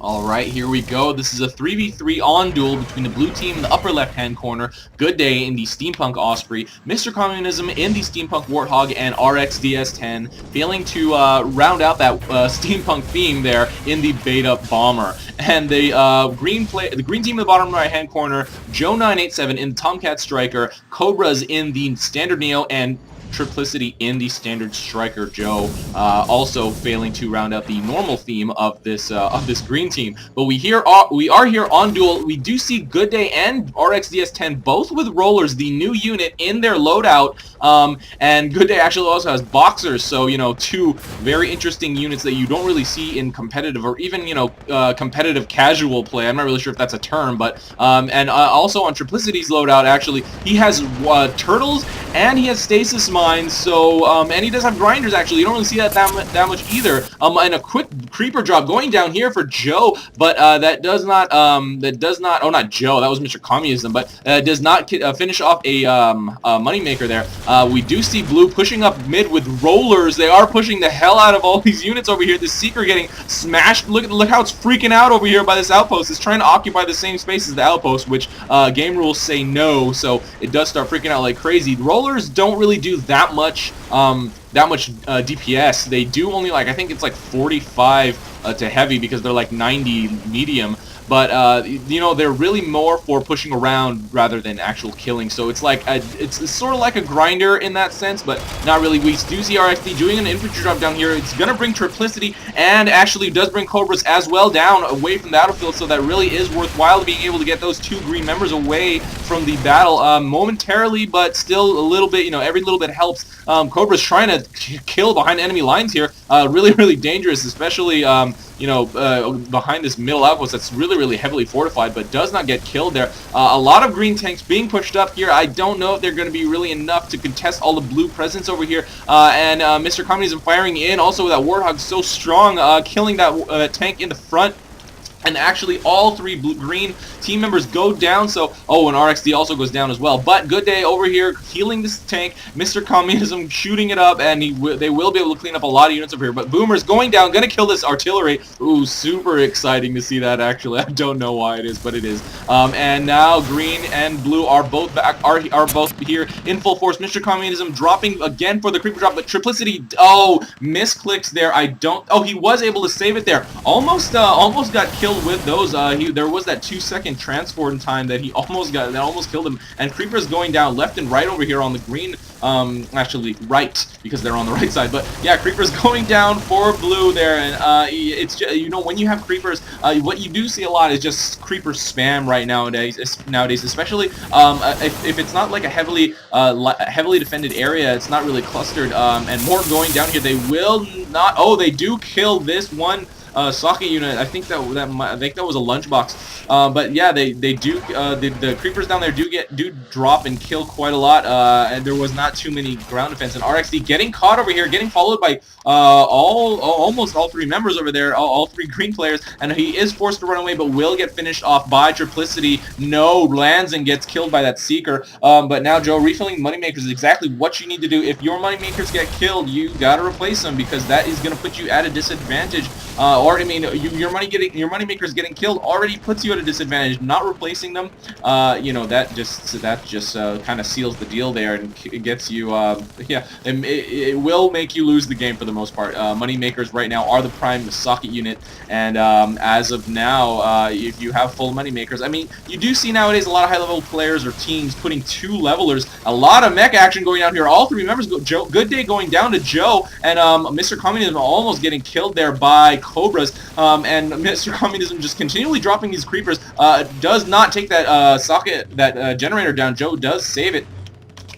Alright, here we go. This is a 3v3 on Duel between the blue team in the upper left-hand corner, Goodday in the Steampunk Osprey, MrCommunism in the Steampunk Warthog, and RXDS10 failing to round out that steampunk theme there in the Beta Bomber. And the green team in the bottom right-hand corner, Joe987 in the Tomcat Striker, Cobras in the Standard Neo, and Triplicity in the Standard Striker Joe, also failing to round out the normal theme of this green team. But we are here on Duel. We do see Goodday and RXDS10 both with rollers, the new unit in their loadout, and Goodday actually also has boxers. So two very interesting units that you don't really see in competitive or even competitive casual play. I'm not really sure if that's a term, but and also on Triplicity's loadout, actually he has turtles and he has stasis mines, so and he does have grinders. Actually, you don't really see that much either. And a quick creeper drop going down here for Joe, but that does not oh, not Joe, that was MrCommunism, but does not finish off a moneymaker there. We do see blue pushing up mid with rollers. They are pushing the hell out of all these units over here. The Seeker getting smashed. Look how it's freaking out over here by this outpost. It's trying to occupy the same space as the outpost, which game rules say no, so it does start freaking out like crazy. Rollers don't really do that much DPS. They do only, like, I think it's like 45 to heavy, because they're like 90 medium. But they're really more for pushing around rather than actual killing. So it's like it's sort of like a grinder in that sense, but not really. We do see RXD doing an infantry drop down here. It's gonna bring Triplicity, and actually does bring Cobras as well down away from the battlefield. So that really is worthwhile, being able to get those two green members away from the battle momentarily, but still a little bit. Every little bit helps. Cobras trying to kill behind enemy lines here. Really dangerous, especially behind this middle outpost that's really heavily fortified, but does not get killed there. A lot of green tanks being pushed up here. I don't know if they're going to be really enough to contest all the blue presence over here. And MrCommunism firing in also with that Warthog so strong, killing that tank in the front. And actually, all three green team members go down. So, and RXD also goes down as well. But Goodday over here healing this tank. MrCommunism shooting it up, and they will be able to clean up a lot of units over here. But Boomer's going down, gonna kill this artillery. Ooh, super exciting to see that. Actually, I don't know why it is, but it is. And now green and blue are both back. Are both here in full force. MrCommunism dropping again for the creeper drop, but Triplicity. Misclicks there. He was able to save it there. Almost got killed with those. There was that 2-second transport in time that he almost killed him. And creepers going down left and right over here on the green. Actually right, because they're on the right side. But yeah, creepers going down for blue there, and it's just, when you have creepers, what you do see a lot is just creeper spam right nowadays, especially if it's not like a heavily defended area. It's not really clustered, and more going down here. They will not. They do kill this one socket unit. I think that was a lunchbox. But yeah, they do. The creepers down there do drop and kill quite a lot. And there was not too many ground defense. And RXD getting caught over here, getting followed by almost all three members over there, all three green players, and he is forced to run away, but will get finished off by Triplicity. No, lands and gets killed by that Seeker. But now Joe refilling moneymakers is exactly what you need to do. If your moneymakers get killed, you gotta replace them, because that is gonna put you at a disadvantage. Your moneymakers getting killed already puts you at a disadvantage. Not replacing them, that just kind of seals the deal there, and it gets you. It will make you lose the game for the most part. Moneymakers right now are the prime socket unit, and as of now, if you have full moneymakers, you do see nowadays a lot of high-level players or teams putting 2 levelers. A lot of mech action going down here. All 3 members go. Goodday going down to Joe, and MrCommunism almost getting killed there by Cobras, and MrCommunism just continually dropping these creepers. Does not take that generator down. Joe does save it.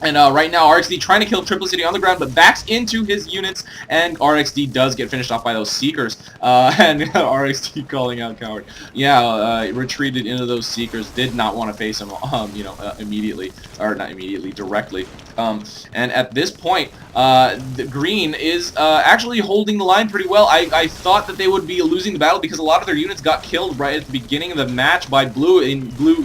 And right now, RXD trying to kill Triplicity on the ground, but backs into his units, and RXD does get finished off by those Seekers. And RXD calling out coward. Yeah, retreated into those Seekers. Did not want to face him, immediately, or not immediately, directly. And at this point, the green is actually holding the line pretty well. I thought that they would be losing the battle, because a lot of their units got killed right at the beginning of the match by blue. In blue,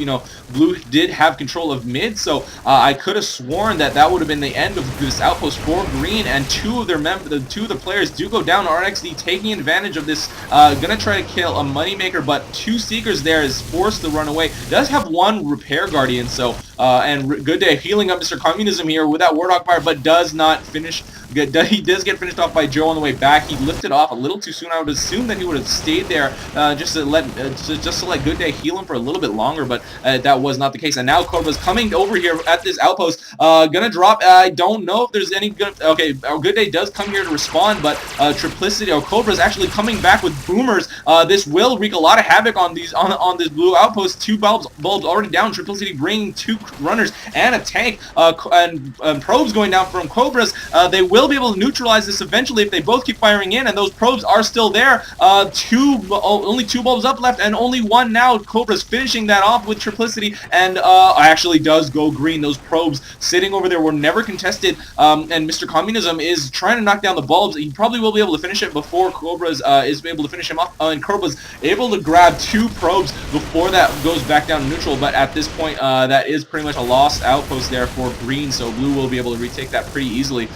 blue did have control of mid, so I could have sworn warned that that would have been the end of this outpost for green, and two of the players do go down. RXD taking advantage of this, gonna try to kill a moneymaker, but two seekers there is forced to run away. Does have one repair guardian, so and Goodday healing up MrCommunism here with that Warthog fire, but does not finish. He does get finished off by Joe on the way back. He lifted off a little too soon. I would assume that he would have stayed there just to let Goodday heal him for a little bit longer, but that was not the case. And now Cobra's coming over here at this outpost, gonna drop. I don't know if there's any good. Okay, Goodday does come here to respond, but Triplicity or Cobra's actually coming back with boomers. This will wreak a lot of havoc on these on this blue outpost. Two bulbs already down. Triplicity bringing two runners and a tank, and probes going down from Cobras. They will be able to neutralize this eventually if they both keep firing in, and those probes are still there. Only two bulbs up left, and only one now. Cobra's finishing that off with Triplicity, and actually does go green. Those probes sitting over there were never contested, and MrCommunism is trying to knock down the bulbs. He probably will be able to finish it before Cobras is able to finish him off, and Cobra's able to grab two probes before that goes back down to neutral, but at this point, that is pretty much a lost outpost there for green, so blue will be able to retake that pretty easily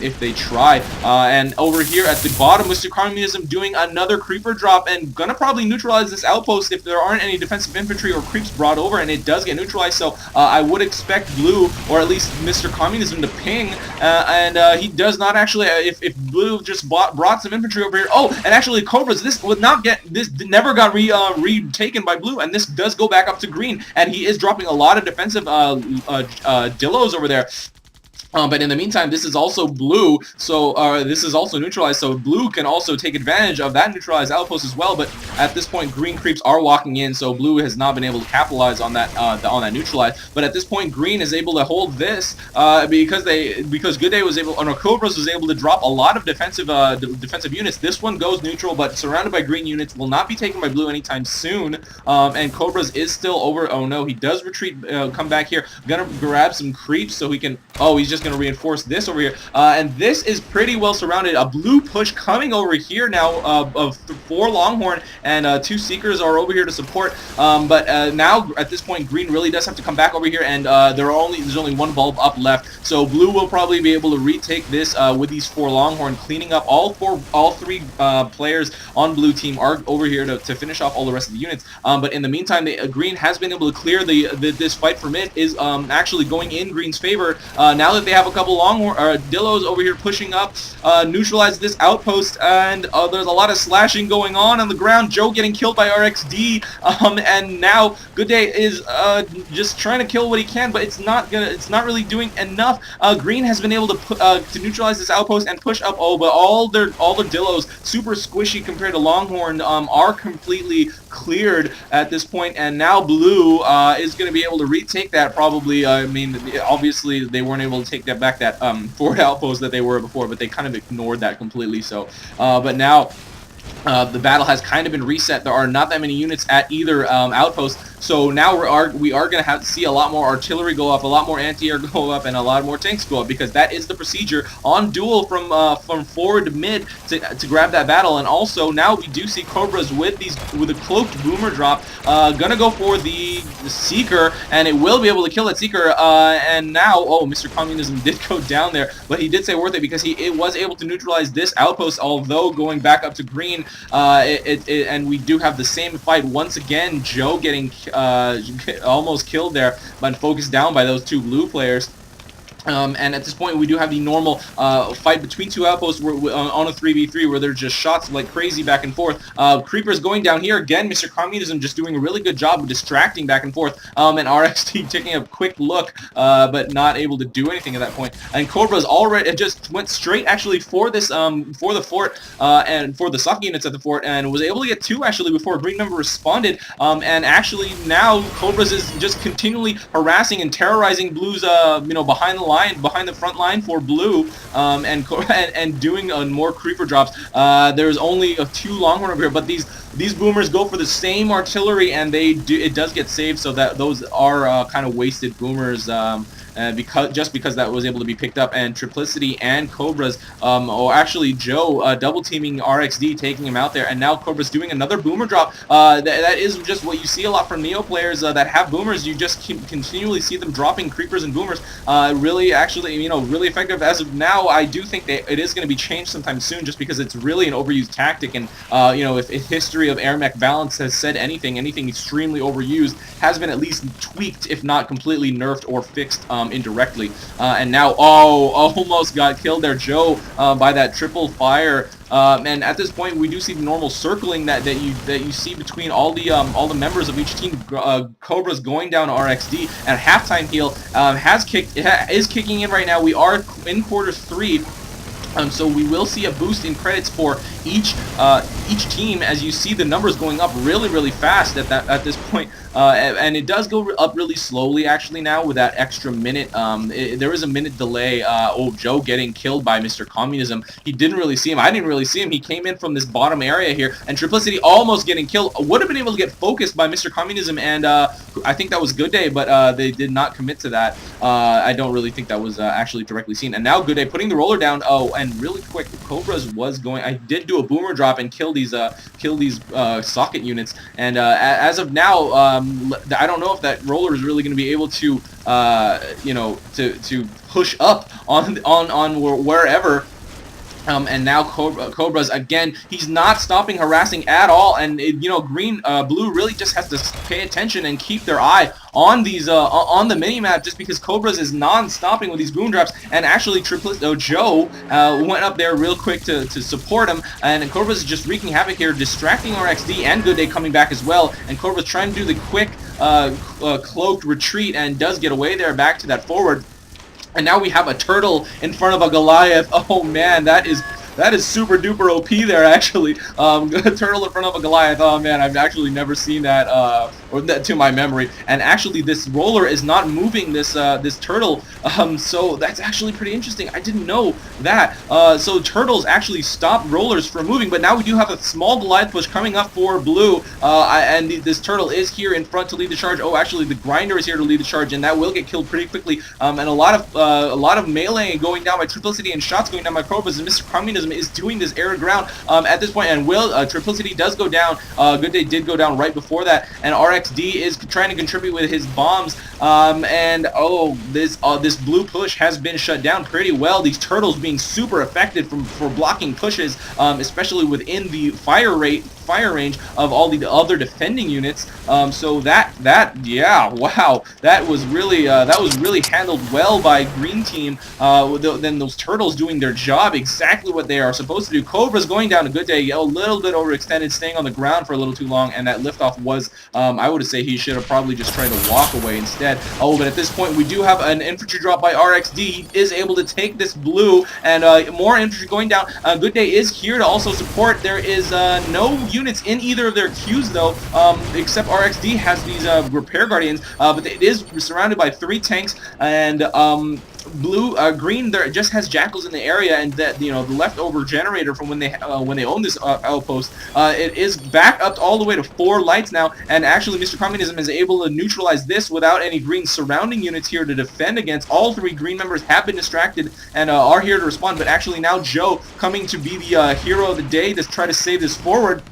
if they try. And over here at the bottom, MrCommunism doing another creeper drop and gonna probably neutralize this outpost if there aren't any defensive infantry or creeps brought over, and it does get neutralized, so I would expect blue, or at least MrCommunism, to ping, and he does not actually, if blue just brought some infantry over here. Oh, and actually Cobras, this never got retaken by blue, and this does go back up to green, and he is dropping a lot of defensive dillos over there. But in the meantime, this is also blue, so this is also neutralized, so blue can also take advantage of that neutralized outpost as well, but at this point, green creeps are walking in, so blue has not been able to capitalize on that neutralize. But at this point, green is able to hold this, because Goodday was able, or Cobras was able to drop a lot of defensive units. This one goes neutral, but surrounded by green units, will not be taken by blue anytime soon, and Cobras is still over. Oh no, he does retreat, come back here, gonna grab some creeps so he can, oh, he's just going to reinforce this over here, and this is pretty well surrounded. A blue push coming over here now of 4 Longhorn, and 2 Seekers are over here to support, but now at this point green really does have to come back over here, and there's only 1 bulb up left, so blue will probably be able to retake this with these 4 Longhorn, cleaning up all 3 players on blue team are over here to finish off all the rest of the units, but in the meantime green has been able to clear this fight for mid, is actually going in green's favor now that they have a couple Longhorn Dillos over here pushing up, neutralize this outpost, and there's a lot of slashing going on the ground. Joe getting killed by RXD, and now Goodday is just trying to kill what he can, but it's not really doing enough. Green has been able to neutralize this outpost and push up. Oh, but all their Dillos, super squishy compared to Longhorn, are completely cleared at this point, and now blue is going to be able to retake that probably. I mean, obviously they weren't able to take that back, that forward outpost that they were before, but they kind of ignored that completely. So but now the battle has kind of been reset. There are not that many units at either outpost, so now we are going to have to see a lot more artillery go up, a lot more anti-air go up, and a lot more tanks go up, because that is the procedure on Duel from forward to mid to grab that battle. And also now we do see Cobras with a cloaked boomer drop, gonna go for the Seeker, and it will be able to kill that Seeker. And now, oh, MrCommunism did go down there, but he did say worth it because it was able to neutralize this outpost, although going back up to green, and we do have the same fight once again. Joe getting almost killed there, but focused down by those 2 blue players. And at this point, we do have the normal fight between 2 outposts on a 3v3 where they're just shots like crazy back and forth. Creepers going down here again. MrCommunism just doing a really good job of distracting back and forth. And RXD taking a quick look, but not able to do anything at that point. And Cobra's already just went straight actually for this for the fort and for the suck units at the fort, and was able to get 2 actually before green member responded. And actually now Cobras is just continually harassing and terrorizing blue's behind the front line for blue, and doing more creeper drops. There's only 2 Longhorn over here, but these boomers go for the same artillery, and it does get saved, so that those are kind of wasted boomers. because that was able to be picked up, and Triplicity and Cobras, or actually Joe, double teaming RXD, taking him out there, and now Cobras doing another boomer drop. That is just what you see a lot from Neo players that have boomers. You just continually see them dropping creepers and boomers. Really, actually, really effective as of now. I do think that it is going to be changed sometime soon, just because it's really an overused tactic, and if history of AirMech balance has said anything extremely overused has been at least tweaked, if not completely nerfed or fixed indirectly. And now, almost got killed there, Joe, by that triple fire. And at this point, we do see the normal circling that you see between all the members of each team. Cobras going down to RXD, and halftime heal is kicking in right now. We are in quarter 3. So we will see a boost in credits for each team, as you see the numbers going up really fast at this point. And it does go up really slowly actually now with that extra minute. There is a minute delay. Joe getting killed by MrCommunism. He didn't really see him. I didn't really see him. He came in from this bottom area here, and Triplicity almost getting killed. Would have been able to get focused by MrCommunism, and I think that was Goodday, but they did not commit to that. I don't really think that was actually directly seen. And now Goodday putting the roller down. And really quick, Cobras was going. I did do a boomer drop and kill these socket units. And as of now, I don't know if that roller is really going to be able to to push up on wherever. And now Cobras again. He's not stopping harassing at all, and blue really just has to pay attention and keep their eye on these on the minimap, just because Cobras is non-stopping with these boom drops. And actually, Joe went up there real quick to support him, and Cobras is just wreaking havoc here, distracting RXD and Goodday coming back as well. And Cobras trying to do the quick cloaked retreat, and does get away there back to that forward. And now we have a turtle in front of a Goliath. Oh man, that is super duper OP there, actually. A turtle in front of a Goliath. Oh man, I've actually never seen that, or that to my memory. And actually, this roller is not moving this turtle. So that's actually pretty interesting. I didn't know that. So turtles actually stop rollers from moving. But now we do have a small Goliath push coming up for blue. And this turtle is here in front to lead the charge. Oh, actually, the grinder is here to lead the charge, and that will get killed pretty quickly. And a lot of melee going down by Triplicity and shots going down by Cobras, and MrCommunism is doing this air to ground at this point, and Triplicity does go down. Goodday did go down right before that, and RXD is trying to contribute with his bombs. And this blue push has been shut down pretty well. These turtles being super effective for blocking pushes, especially within the fire range of all the other defending units. So yeah, wow, that was really handled well by green team. Then those turtles doing their job exactly what they are supposed to do. Cobra's going down to Goodday, a little bit overextended, staying on the ground for a little too long, and that liftoff was, I would say he should have probably just tried to walk away instead. But at this point we do have an infantry drop by RXD. He is able to take this blue, and more infantry going down. Goodday is here to also support. There is no units in either of their queues though, except RXD has these repair guardians, but it is surrounded by 3 tanks, and green there just has jackals in the area, and that the leftover generator from when they own this outpost, it is back up all the way to 4 lights now. And actually MrCommunism is able to neutralize this without any green surrounding units here to defend against. All 3 green members have been distracted and are here to respond, but actually now Joe coming to be the hero of the day to try to save this forward.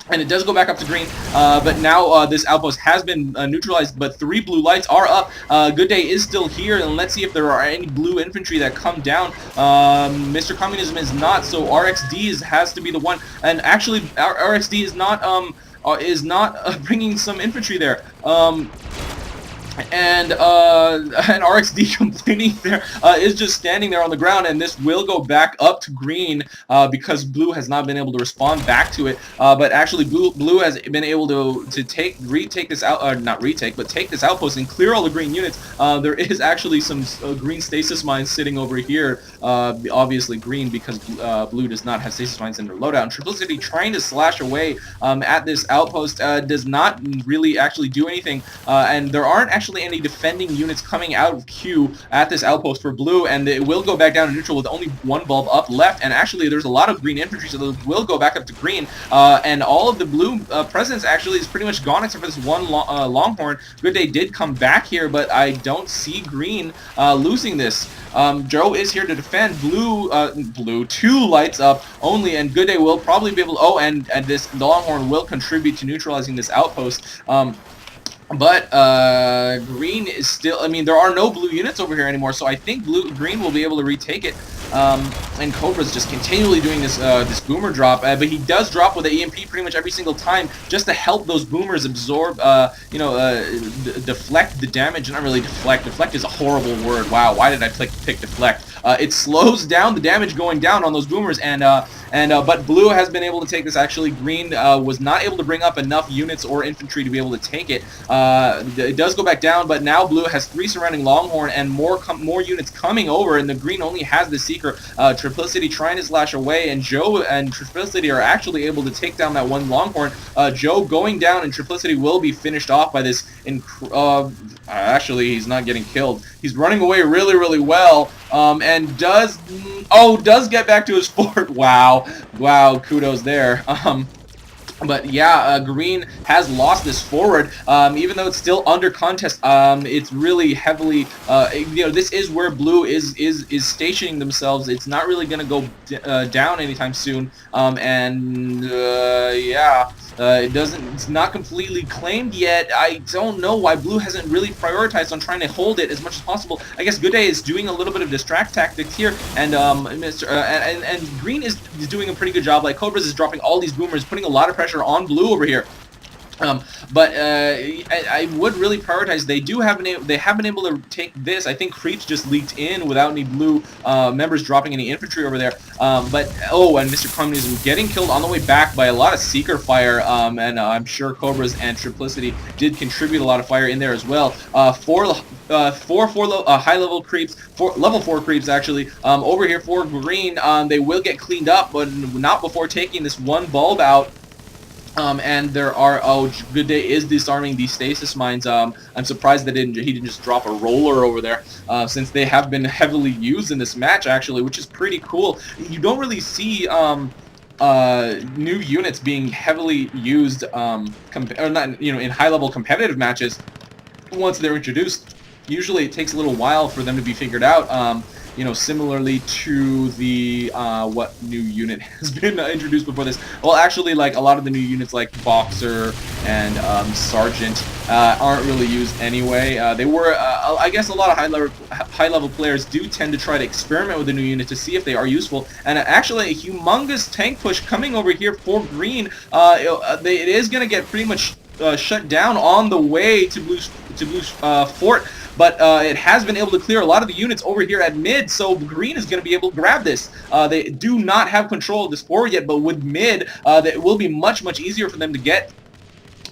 And it does go back up to green, but now this outpost has been neutralized, but 3 blue lights are up. Goodday is still here, and let's see if there are any blue infantry that come down. MrCommunism is not, so RXD has to be the one. And actually, RXD is not bringing some infantry there. And RXD complaining there is just standing there on the ground, and this will go back up to green because blue has not been able to respond back to it. But actually blue has been able to take this out, not retake, but take this outpost and clear all the green units. There is actually some green stasis mines sitting over here, obviously green, because blue does not have stasis mines in their loadout. And Triplicity trying to slash away at this outpost does not really actually do anything, and there aren't actually actually any defending units coming out of queue at this outpost for blue, and it will go back down to neutral with only one bulb up left, and actually there's a lot of green infantry, so those will go back up to green, and all of the blue presence actually is pretty much gone except for this one Longhorn. Goodday did come back here, but I don't see green losing this. Joe is here to defend. Blue 2 lights up only, and Goodday will probably be able to, and this Longhorn will contribute to neutralizing this outpost. But green is still, I mean, there are no blue units over here anymore, so I think green will be able to retake it. And Cobra's just continually doing this this boomer drop, but he does drop with the EMP pretty much every single time just to help those boomers absorb, deflect the damage. Not really deflect. Deflect is a horrible word. Wow, why did I pick deflect? It slows down the damage going down on those boomers, but blue has been able to take this. Actually, green was not able to bring up enough units or infantry to be able to take it. It does go back down, but now blue has 3 surrounding Longhorn and more units coming over, and the green only has the Seeker. Triplicity trying to slash away, and Joe and Triplicity are actually able to take down that one Longhorn. Joe going down, and Triplicity will be finished off by this. Actually, he's not getting killed. He's running away really, really well, and does get back to his fort. Wow, kudos there. But yeah, green has lost this forward, even though it's still under contest. It's really heavily, this is where blue is stationing themselves. It's not really going to go down anytime soon, it's not completely claimed yet. I don't know why blue hasn't really prioritized on trying to hold it as much as possible. I guess Goodday is doing a little bit of distract tactics here, and and green is doing a pretty good job. Like Cobras is dropping all these boomers, putting a lot of pressure on blue over here. I would really prioritize. They have been able to take this. I think creeps just leaked in without any blue members dropping any infantry over there. And MrCommunism getting killed on the way back by a lot of Seeker fire, and I'm sure Cobras and Triplicity did contribute a lot of fire in there as well. Four high-level creeps, level 4 creeps actually, over here for green. They will get cleaned up, but not before taking this one bulb out. And there are, Goodday is disarming these stasis mines. I'm surprised that he didn't just drop a roller over there, since they have been heavily used in this match, actually, which is pretty cool. You don't really see new units being heavily used, in high-level competitive matches once they're introduced. Usually it takes a little while for them to be figured out. Similarly to the, what new unit has been introduced before this? Well, actually, like, a lot of the new units like Boxer and Sergeant aren't really used anyway. They were, I guess a lot of high-level players do tend to try to experiment with the new unit to see if they are useful. And actually, a humongous tank push coming over here for green. It is going to get pretty much shut down on the way to Blue's fort. But it has been able to clear a lot of the units over here at mid, so green is going to be able to grab this. They do not have control of this forward yet, but with mid, it will be much, much easier for them to get.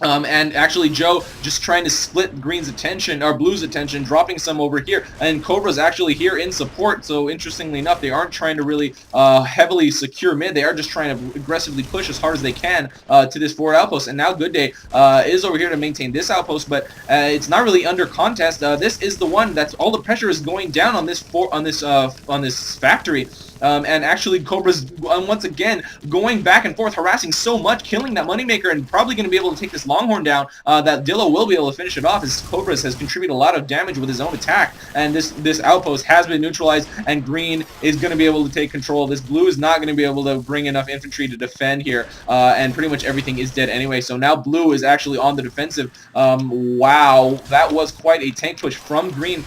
And actually Joe just trying to split green's attention, or blue's attention, dropping some over here, and Cobra's actually here in support. So interestingly enough, they aren't trying to really heavily secure mid. They are just trying to aggressively push as hard as they can to this forward outpost. And now Goodday is over here to maintain this outpost, but it's not really under contest. This is the one that's all the pressure is going down on this factory. And actually Cobra's once again going back and forth, harassing so much, killing that moneymaker, and probably going to be able to take this Longhorn down. That Dillo will be able to finish it off, as Cobras has contributed a lot of damage with his own attack, and this outpost has been neutralized, and green is going to be able to take control. This blue is not going to be able to bring enough infantry to defend here, and pretty much everything is dead anyway. So now blue is actually on the defensive. Wow, that was quite a tank push from green.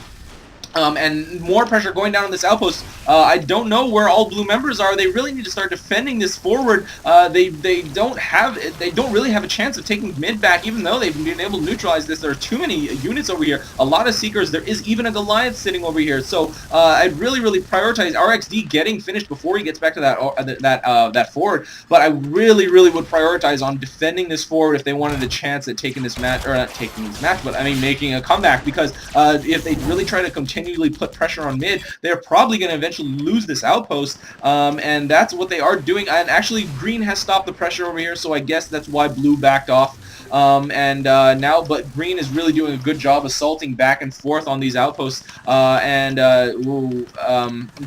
And more pressure going down on this outpost. I don't know where all blue members are. They really need to start defending this forward. They don't really have a chance of taking mid back, even though they've been able to neutralize this. There are too many units over here. A lot of Seekers. There is even a Goliath sitting over here. So I'd really prioritize RXD getting finished before he gets back to that forward. But I really would prioritize on defending this forward if they wanted a chance at taking this match, or not taking this match, but I mean making a comeback. Because if they really try to continually put pressure on mid, they're probably going to eventually lose this outpost, and that's what they are doing. And actually green has stopped the pressure over here, so I guess that's why blue backed off. But green is really doing a good job assaulting back and forth on these outposts,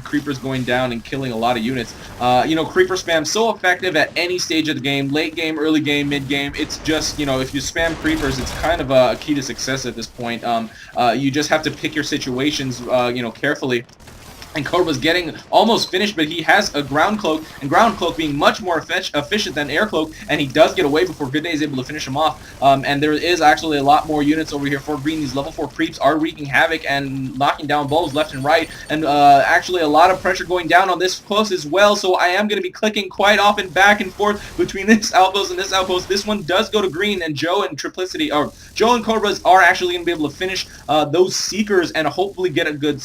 creepers going down and killing a lot of units. Creeper spam so effective at any stage of the game, late game, early game, mid game. It's just, if you spam creepers, it's kind of a key to success at this point. You just have to pick your situations, carefully. And Cobra's getting almost finished, but he has a ground cloak, and ground cloak being much more efficient than air cloak, and he does get away before Goodday is able to finish him off. And there is actually a lot more units over here for green. These level 4 creeps are wreaking havoc and knocking down bulbs left and right, and actually a lot of pressure going down on this close as well. So I am going to be clicking quite often back and forth between this outpost and this outpost. This one does go to green, and Joe and Cobras are actually going to be able to finish those seekers and hopefully get a good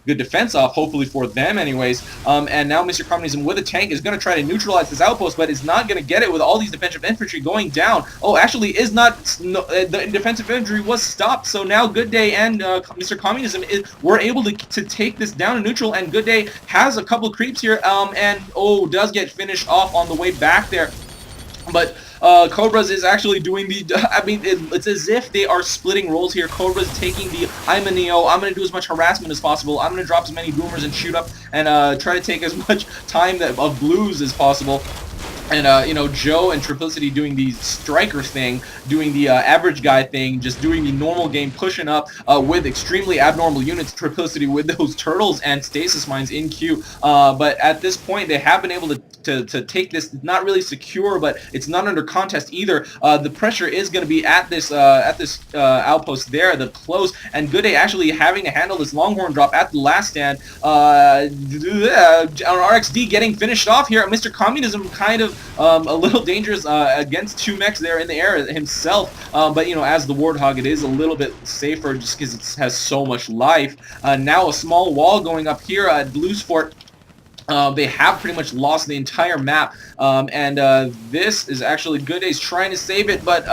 defense off, hopefully for them anyways. And now MrCommunism with a tank is going to try to neutralize this outpost, but is not going to get it with all these defensive infantry going down. Oh, actually is not, the defensive infantry was stopped, so now Goodday and MrCommunism were able to take this down in neutral, and Goodday has a couple of creeps here, does get finished off on the way back there. But Cobras is actually doing it's as if they are splitting roles here. Cobras taking the, I'm a Neo, I'm going to do as much harassment as possible, I'm going to drop as many boomers and shoot up and try to take as much time of blues as possible. And, Joe and Triplicity doing the striker thing, doing the average guy thing, just doing the normal game, pushing up with extremely abnormal units. Triplicity with those turtles and stasis mines in queue. But at this point, they have been able to take this, not really secure, but it's not under contest either. The pressure is going to be at this outpost there, the close, and Goodday actually having to handle this Longhorn drop at the last stand. RXD getting finished off here. MrCommunism kind of a little dangerous against 2 mechs there in the air himself, but as the Warthog, it is a little bit safer just because it has so much life. Now a small wall going up here at Blue's Fort. They have pretty much lost the entire map, this is actually Goodday's trying to save it, but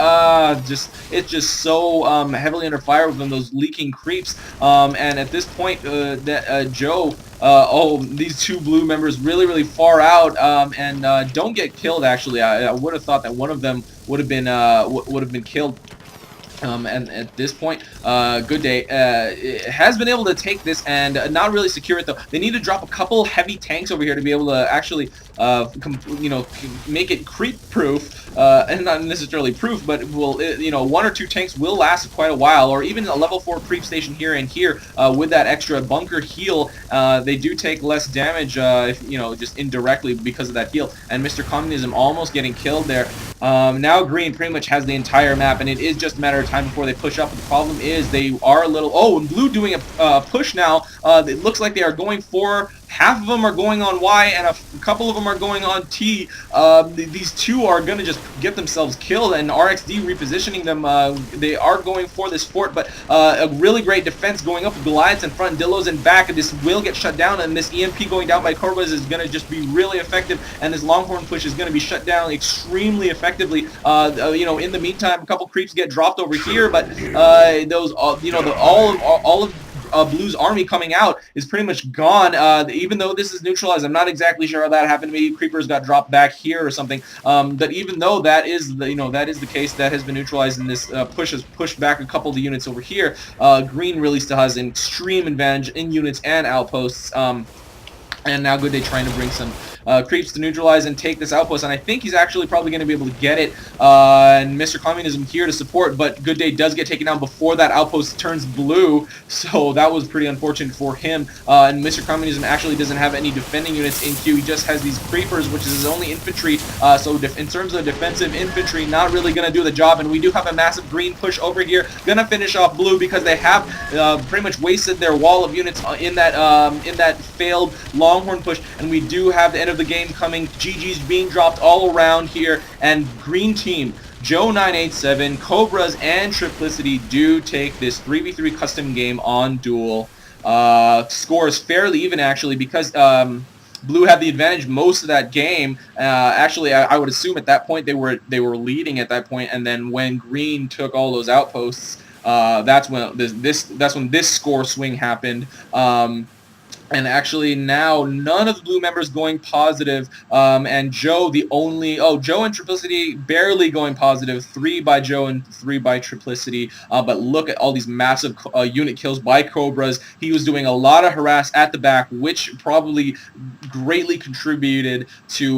it's just so heavily under fire with those leaking creeps, and at this point, Joe, these 2 blue members really far out, don't get killed. Actually, I would have thought that one of them would have been killed. And at this point, Goodday has been able to take this and not really secure it though. They need to drop a couple heavy tanks over here to be able to actually, make it creep-proof, and not necessarily proof, but will, 1 or 2 tanks will last quite a while, or even a level 4 creep station here and here with that extra bunker heal. They do take less damage, just indirectly because of that heal. And MrCommunism almost getting killed there. Now green pretty much has the entire map, and it is just a matter of time before they push up. But the problem is they are a little... Oh, and blue doing a push now. It looks like they are going for... Half of them are going on Y, and a couple of them are going on T. These 2 are going to just get themselves killed, and RXD repositioning them. They are going for this fort, but a really great defense going up with Goliaths in front, Dillos in back, and this will get shut down, and this EMP going down by Cobras is going to just be really effective, and this Longhorn push is going to be shut down extremely effectively. In the meantime, a couple creeps get dropped over here, but all of Blue's army coming out is pretty much gone. Even though this is neutralized, I'm not exactly sure how that happened. Maybe creepers got dropped back here or something. But even though that is the case, that has been neutralized, and this push has pushed back a couple of the units over here. Green really still has an extreme advantage in units and outposts. And now Goodday trying to bring some creeps to neutralize and take this outpost, and I think he's actually probably going to be able to get it. And MrCommunism here to support, but Goodday does get taken down before that outpost turns blue, so that was pretty unfortunate for him. And MrCommunism actually doesn't have any defending units in queue. He just has these creepers, which is his only infantry. So in terms of defensive infantry, not really going to do the job. And we do have a massive green push over here, going to finish off blue because they have pretty much wasted their wall of units in that failed Longhorn push. And we do have the end of the game coming. GG's being dropped all around here, and green team, Joe987, Cobras, and Triplicity do take this 3v3 custom game on Duel. Score is fairly even actually because Blue had the advantage most of that game. Actually, I would assume at that point they were leading at that point, and then when green took all those outposts, that's when this score swing happened. And actually now none of the blue members going positive, and Joe Joe and Triplicity barely going positive, 3 by Joe and 3 by Triplicity, but look at all these massive unit kills by Cobras. He was doing a lot of harass at the back, which probably greatly contributed to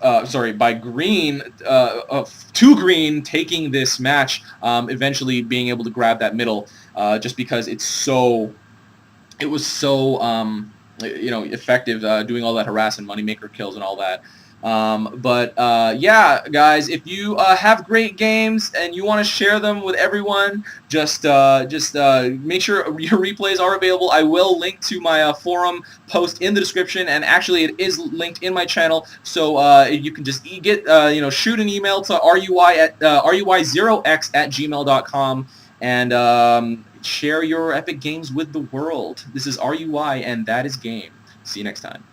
by green, to green taking this match, eventually being able to grab that middle, just because it was so effective, doing all that harass and moneymaker kills and all that. Yeah, guys, if you have great games and you want to share them with everyone, just make sure your replays are available. I will link to my forum post in the description, and actually it is linked in my channel, so you can just shoot an email to ruy0x@gmail.com and share your epic games with the world. This is RUI, and that is game. See you next time.